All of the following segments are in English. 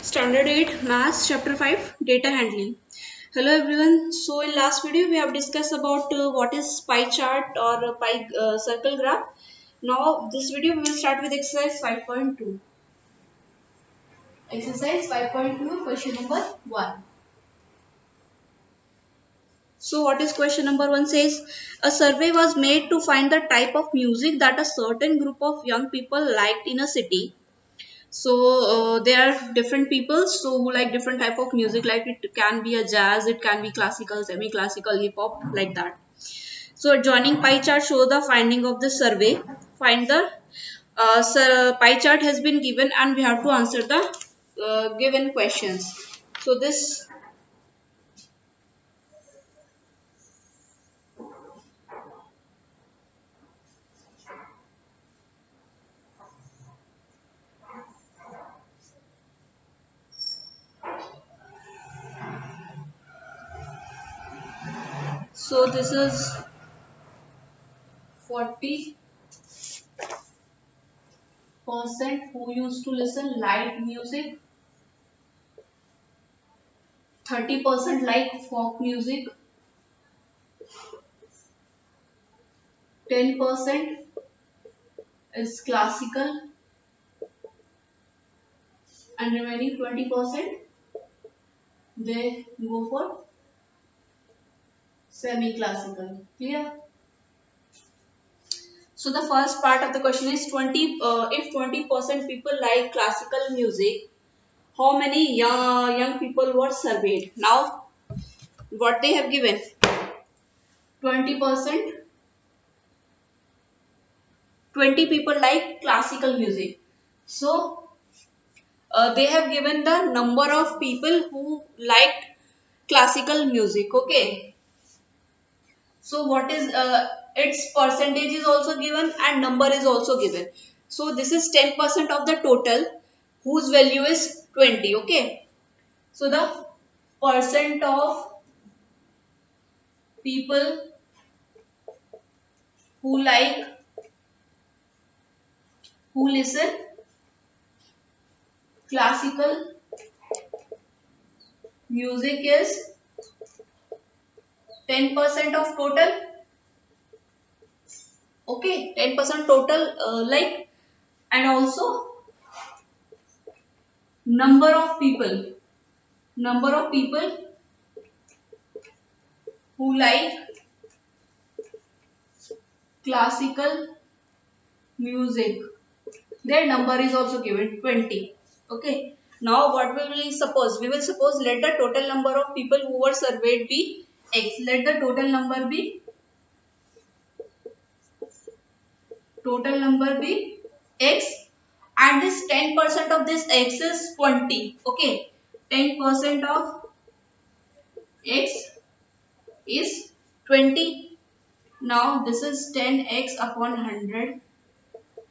Standard 8 Maths Chapter 5 Data Handling. Hello everyone. So in last video we have discussed about what is pie chart or pie circle graph. Now this video we will start with exercise 5.2. Exercise 5.2 question number 1. So what is question number 1 says a survey was made to find the type of music that a certain group of young people liked in a city. So there are different people so who like different type of music, like it can be a jazz, it can be classical, semi-classical, hip hop, like that. So adjoining pie chart show the finding of the survey. Find the pie chart has been given and we have to answer the given questions. So this is 40% who used to listen light music, 30% like folk music, 10% is classical, and remaining 20% they go for semi-classical. Clear? So the first part of the question is 20. If 20% people like classical music, how many young people were surveyed? Now, what they have given? 20%. 20 people like classical music. So they have given the number of people who liked classical music. Okay. So what is its percentage is also given and number is also given. So this is 10% of the total whose value is 20. Okay. So the percent of people who like, who listen classical music is 10% of total. Okay. 10% total like, and also number of people. Number of people who like classical music, their number is also given 20. Okay. Now what we will suppose? We will suppose let the total number of people who were surveyed be x. Let the total number be x, and this 10% of this x is 20. Okay. 10% of x is 20. Now this is 10x upon 100.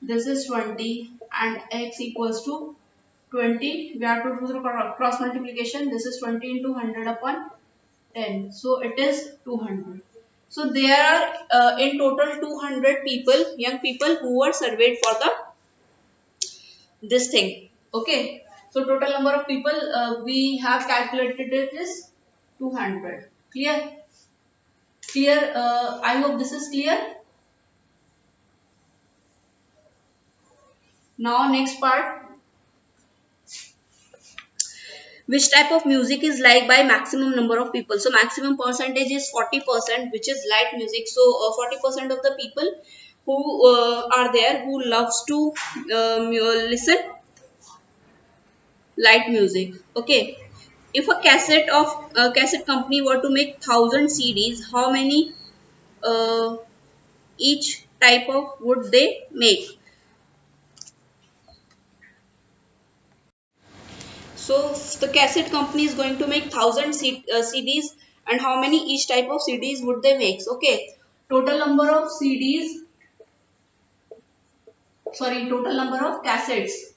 This is 20 and x equals to 20. We have to do the cross multiplication. This is 20 into 100 upon 10. So it is 200. So there are in total 200 people, young people who were surveyed for the this thing. Okay. So total number of people we have calculated it is 200. Clear? Clear? I hope this is clear. Now next part. Which type of music is liked by maximum number of people? So maximum percentage is 40%, which is light music. So 40% of the people who are there who loves to listen light music. Okay. If a cassette company were to make 1,000 CDs, how many uh, each type of would they make? So the cassette company is going to make 1,000 CDs, and how many each type of CDs would they make? Okay, total number of CDs, sorry, total number of cassettes.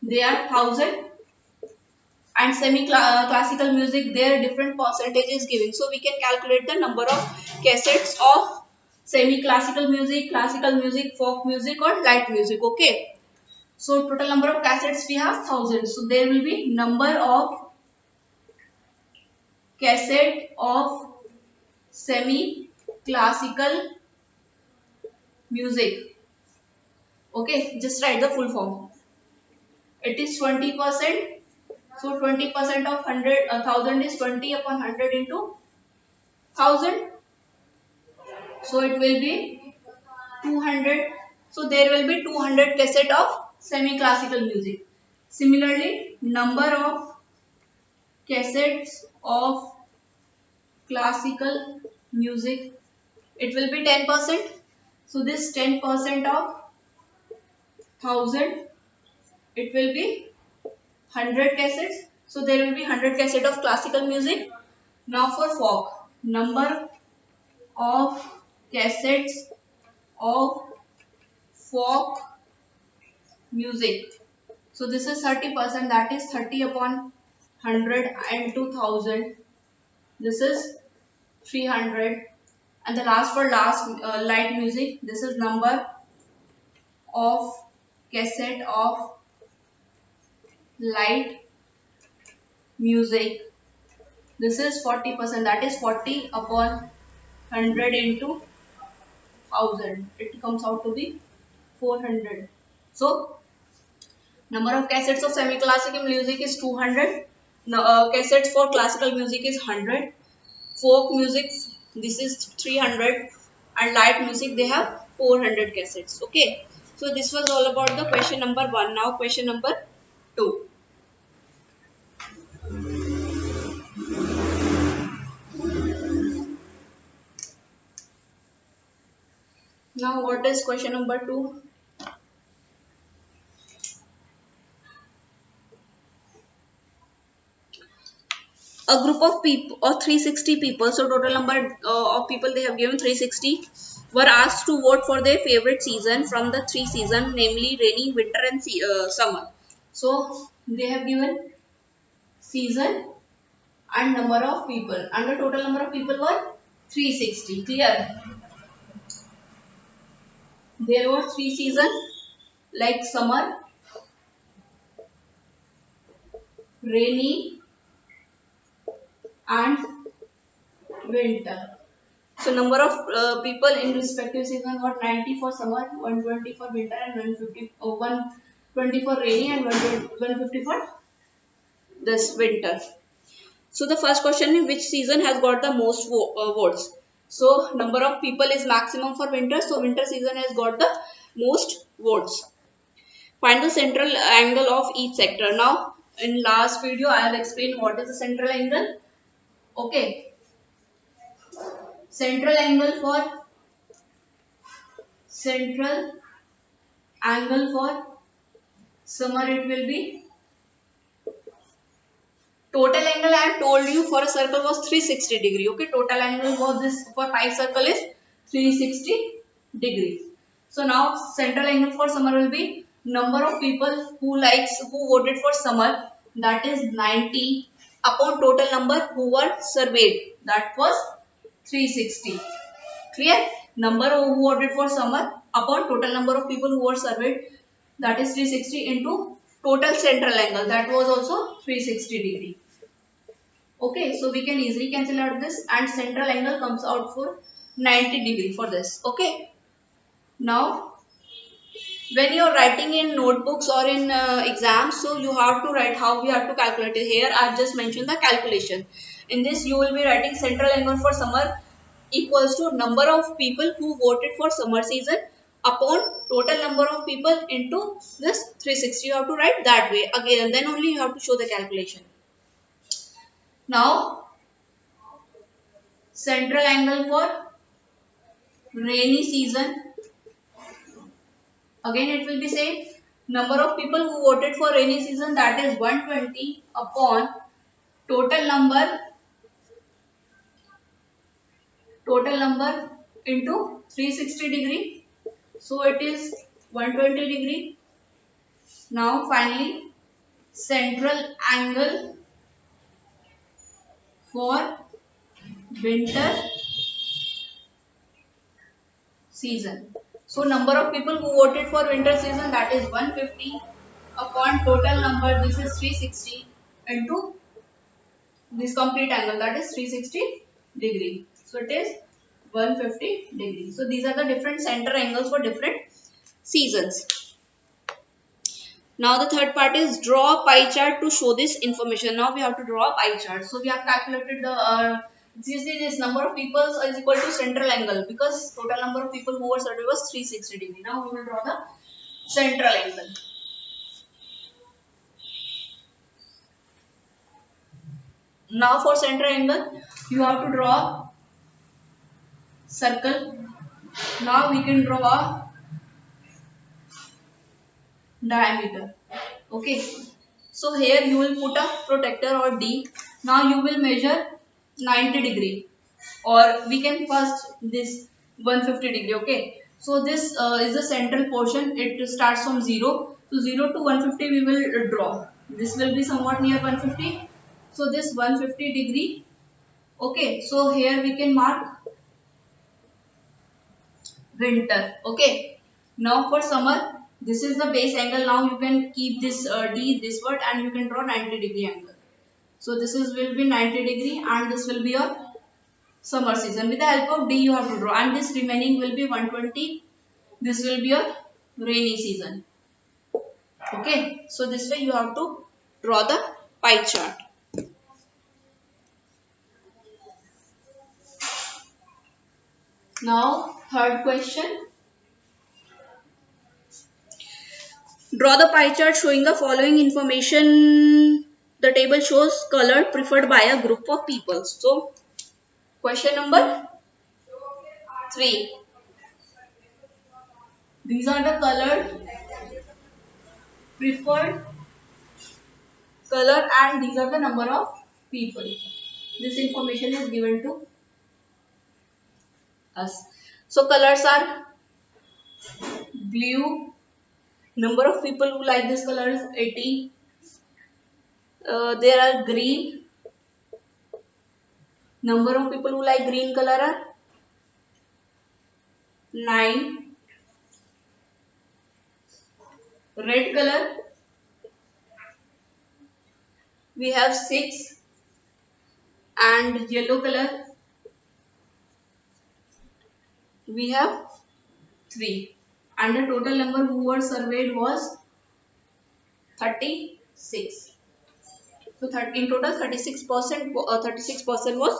They are 1,000, and semi-classical music, their different percentages given. So we can calculate the number of cassettes of semi-classical music, classical music, folk music, or light music. Okay. So total number of cassettes we have 1000. So there will be number of cassette of semi classical music. Okay, just write the full form. It is 20%. So 20% of 1000 is 20 upon 100 into 1000. So it will be 200. So there will be 200 cassette of semi classical music. Similarly, number of cassettes of classical music, it will be 10%. So this 10% of 1000, it will be 100 cassettes. So there will be 100 cassette of classical music. Now for folk, number of cassettes of folk music. So this is 30%, that is 30 upon 100 and 2000. This is 300. And the last for last light music, this is number of cassette of light music. This is 40%, that is 40 upon 100 into 1000. It comes out to be 400. So number of cassettes of semi classical music is 200. Cassettes for classical music is 100. Folk music, this is 300. And light music, they have 400 cassettes. Okay, so this was all about the question number 1. Now question number 2. Now what is question number 2? A group of people or 360 people, so total number of people they have given 360, were asked to vote for their favorite season from the 3 seasons, namely rainy, winter and summer. So they have given season and number of people, and the total number of people were 360. Clear? There were 3 seasons like summer, rainy and winter. So number of people in respective season were 90 for summer, 120 for winter and 120 for rainy and 150 for this winter. So the first question is, which season has got the most votes? So number of people is maximum for winter. So winter season has got the most votes. Find the central angle of each sector. Now in last video I have explained what is the central angle. Okay. Central angle for summer, it will be total angle. I have told you for a circle was 360 degree. Okay, total angle for this for pi circle is 360 degree. So now central angle for summer will be number of people who voted for summer, that is 90 upon total number who were surveyed, that was 360. Clear? Number who voted for summer upon total number of people who were surveyed, that is 360 into total central angle, that was also 360 degree. Okay, so we can easily cancel out this, and central angle comes out for 90 degree for this. Okay. Now when you are writing in notebooks or in exams, so you have to write how we have to calculate it. Here I have just mentioned the calculation. In this you will be writing central angle for summer equals to number of people who voted for summer season upon total number of people into this 360. You have to write that way again, and then only you have to show the calculation. Now central angle for rainy season, again it will be same. Number of people who voted for rainy season, that is 120 upon total number into 360 degree. So it is 120 degree. Now finally central angle for winter season. So number of people who voted for winter season, that is 150 upon total number, this is 360 into this complete angle, that is 360 degree. So it is 150 degree. So these are the different center angles for different seasons. Now the third part is draw a pie chart to show this information. Now we have to draw a pie chart. So we have calculated the this number of people is equal to central angle, because total number of people who were surveyed was 360 degree. Now we will draw the central angle. Now for central angle, you have to draw circle. Now we can draw a diameter. Okay. So here you will put a protractor or D. Now you will measure 90 degree, or we can first this 150 degree. Okay. So this is the central portion. It starts from 0. So 0 to 150 we will draw. This will be somewhat near 150. So this 150 degree. Okay. So here we can mark winter. Okay. Now for summer, this is the base angle. Now you can keep this D this word, and you can draw 90 degree angle. So this is will be 90 degree, and this will be your summer season. With the help of D you have to draw, and this remaining will be 120. This will be your rainy season. Okay. So this way you have to draw the pie chart. Now third question. Draw the pie chart showing the following information. The table shows color preferred by a group of people. So, question number 3. These are the preferred color, and these are the number of people. This information is given to us. So, colors are blue. Number of people who like this color is 80. There are green. Number of people who like green color are 9. Red color we have 6, and yellow color we have 3, and the total number who were surveyed was 36. So in total 36% was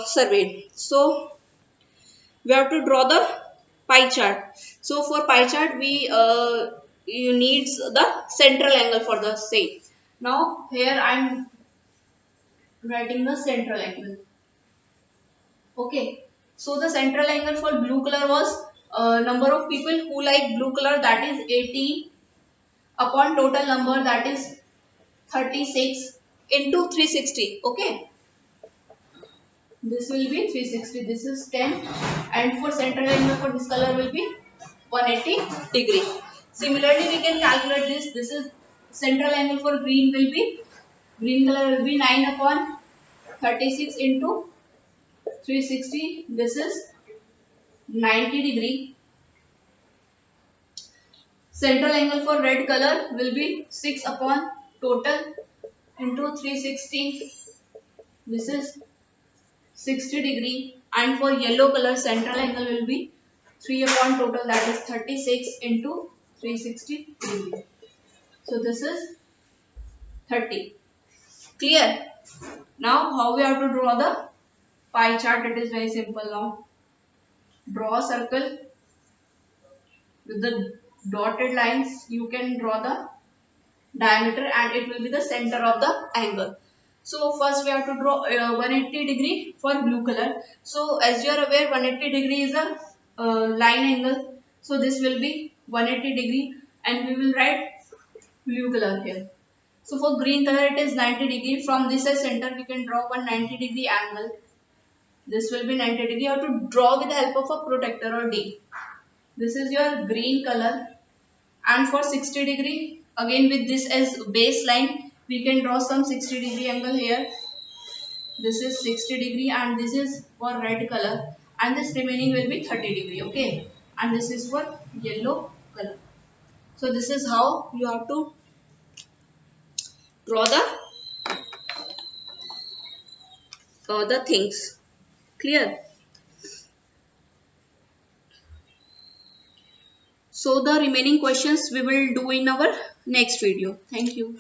surveyed. So we have to draw the pie chart. So for pie chart we you needs the central angle for the same. Now here I am writing the central angle. Okay. So the central angle for blue color was number of people who like blue color, that is 80 upon total number, that is 36 into 360. Okay. This will be 360. This is 10. And for central angle for this color will be 180 degree. Similarly, we can calculate this. This is central angle for green will be, green color will be 9 upon 36 into 360. This is 90 degree. Central angle for red color will be 6 upon total into 360. This is 60 degree. And for yellow color, central angle will be 3 upon total, that is 36 into 360 degree. So this is 30. Clear? Now how we have to draw the pie chart? It is very simple now. Draw a circle with the dotted lines. You can draw the diameter, and it will be the center of the angle. So first we have to draw 180 degree for blue color. So as you are aware, 180 degree is a line angle. So this will be 180 degree, and we will write blue color here. So for green color it is 90 degree. From this as center we can draw 190 degree angle. This will be 90 degree. You have to draw with the help of a protractor or D. This is your green color. And for 60 degree, again with this as baseline, we can draw some 60 degree angle here. This is 60 degree, and this is for red color, and this remaining will be 30 degree. Okay, and this is for yellow color. So this is how you have to draw the things. Clear? So the remaining questions we will do in our next video. Thank you.